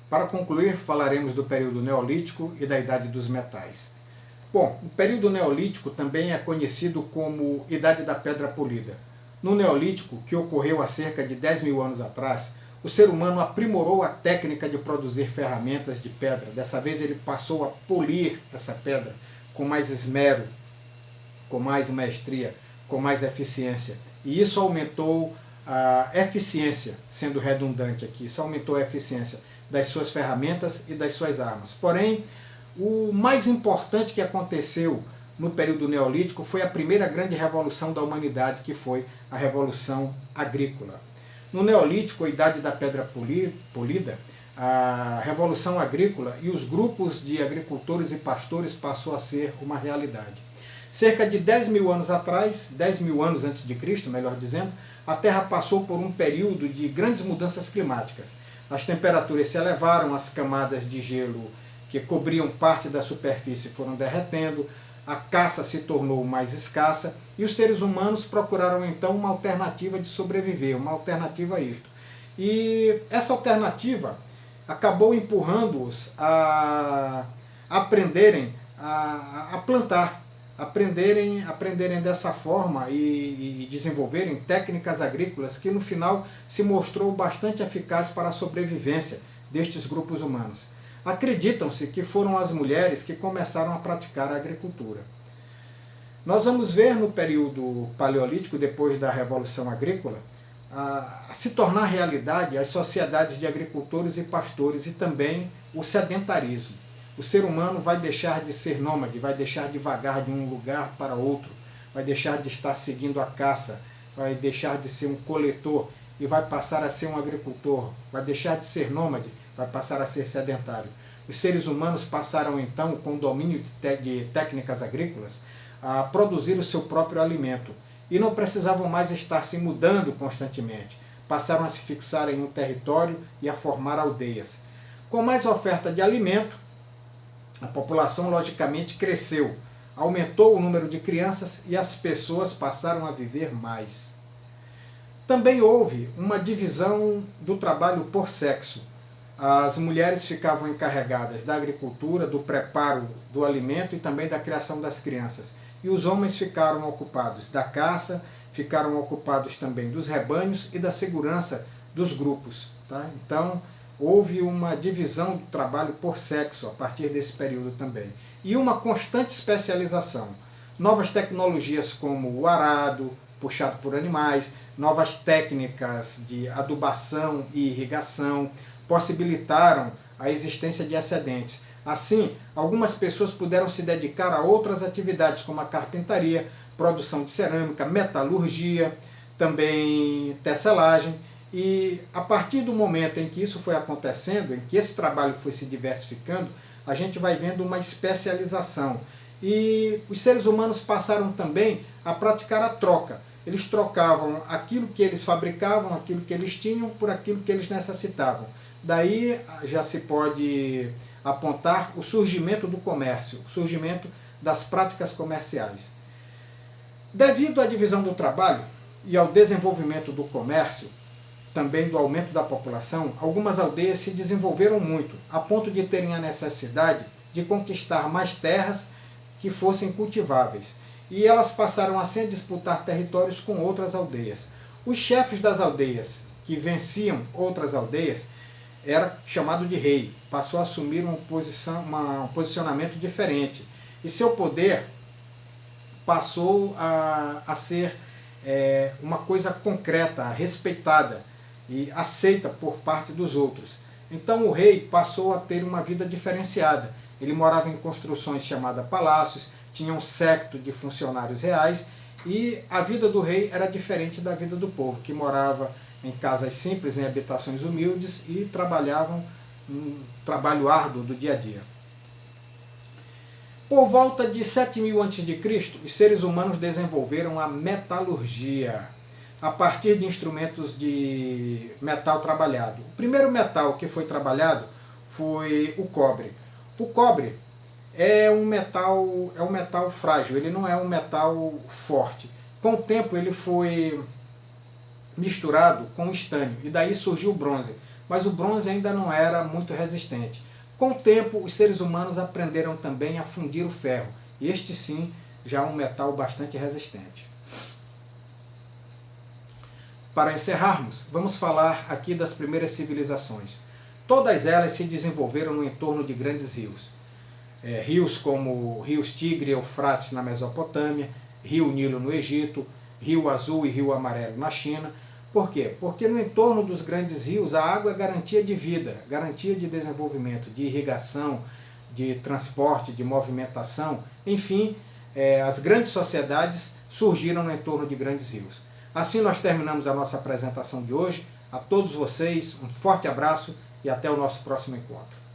Para concluir, falaremos do período Neolítico e da Idade dos Metais. Bom, o período Neolítico também é conhecido como Idade da Pedra Polida. No Neolítico, que ocorreu há cerca de 10 mil anos atrás, o ser humano aprimorou a técnica de produzir ferramentas de pedra. Dessa vez ele passou a polir essa pedra com mais esmero, com mais maestria, com mais eficiência. E isso aumentou a eficiência, sendo redundante aqui, isso aumentou a eficiência das suas ferramentas e das suas armas. Porém, o mais importante que aconteceu no período Neolítico foi a primeira grande revolução da humanidade, que foi a Revolução Agrícola. No Neolítico, a Idade da Pedra Polida, a Revolução Agrícola e os grupos de agricultores e pastores passou a ser uma realidade. Cerca de 10 mil anos atrás, 10 mil anos antes de Cristo, melhor dizendo, a Terra passou por um período de grandes mudanças climáticas. As temperaturas se elevaram, as camadas de gelo que cobriam parte da superfície foram derretendo, a caça se tornou mais escassa e os seres humanos procuraram então uma alternativa de sobreviver, uma alternativa a isto. E essa alternativa acabou empurrando-os a aprenderem a plantar, aprenderem dessa forma e desenvolverem técnicas agrícolas que no final se mostrou bastante eficaz para a sobrevivência destes grupos humanos. Acreditam-se que foram as mulheres que começaram a praticar a agricultura. Nós vamos ver no período paleolítico, depois da Revolução Agrícola, a se tornar realidade as sociedades de agricultores e pastores e também o sedentarismo. O ser humano vai deixar de ser nômade, vai deixar de vagar de um lugar para outro, vai deixar de estar seguindo a caça, vai deixar de ser um coletor e vai passar a ser um agricultor, vai deixar de ser nômade, vai passar a ser sedentário. Os seres humanos passaram então, com o domínio de técnicas agrícolas, a produzir o seu próprio alimento e não precisavam mais estar se mudando constantemente. Passaram a se fixar em um território e a formar aldeias. Com mais oferta de alimento, a população logicamente cresceu, aumentou o número de crianças e as pessoas passaram a viver mais. Também houve uma divisão do trabalho por sexo. As mulheres ficavam encarregadas da agricultura, do preparo do alimento e também da criação das crianças. E os homens ficaram ocupados da caça, ficaram ocupados também dos rebanhos e da segurança dos grupos. Tá? Então, houve uma divisão do trabalho por sexo a partir desse período também. E uma constante especialização. Novas tecnologias como o arado, puxado por animais, novas técnicas de adubação e irrigação, possibilitaram a existência de excedentes. Assim, algumas pessoas puderam se dedicar a outras atividades, como a carpintaria, produção de cerâmica, metalurgia, também tecelagem. E a partir do momento em que isso foi acontecendo, em que esse trabalho foi se diversificando, a gente vai vendo uma especialização. E os seres humanos passaram também a praticar a troca. Eles trocavam aquilo que eles fabricavam, aquilo que eles tinham, por aquilo que eles necessitavam. Daí já se pode apontar o surgimento do comércio, o surgimento das práticas comerciais. Devido à divisão do trabalho e ao desenvolvimento do comércio, também do aumento da população, algumas aldeias se desenvolveram muito, a ponto de terem a necessidade de conquistar mais terras que fossem cultiváveis. E elas passaram assim a disputar territórios com outras aldeias. Os chefes das aldeias que venciam outras aldeias era chamado de rei, passou a assumir um posicionamento diferente. E seu poder passou a ser uma coisa concreta, respeitada e aceita por parte dos outros. Então o rei passou a ter uma vida diferenciada. Ele morava em construções chamadas palácios, tinha um séquito de funcionários reais e a vida do rei era diferente da vida do povo, que morava em casas simples, em habitações humildes e trabalhavam um trabalho árduo do dia a dia. Por volta de 7000 a.C., os seres humanos desenvolveram a metalurgia, a partir de instrumentos de metal trabalhado. O primeiro metal que foi trabalhado foi o cobre. O cobre é um metal frágil, ele não é um metal forte. Com o tempo ele foi misturado com o estânio, e daí surgiu o bronze. mas o bronze ainda não era muito resistente. Com o tempo, os seres humanos aprenderam também a fundir o ferro, e este sim já é um metal bastante resistente. Para encerrarmos, vamos falar aqui das primeiras civilizações. Todas elas se desenvolveram no entorno de grandes rios. Rios como rios Tigre e Eufrates na Mesopotâmia, rio Nilo no Egito, rio Azul e rio Amarelo na China. Por quê? Porque no entorno dos grandes rios a água é garantia de vida, garantia de desenvolvimento, de irrigação, de transporte, de movimentação, enfim, as grandes sociedades surgiram no entorno de grandes rios. Assim nós terminamos a nossa apresentação de hoje. A todos vocês, um forte abraço e até o nosso próximo encontro.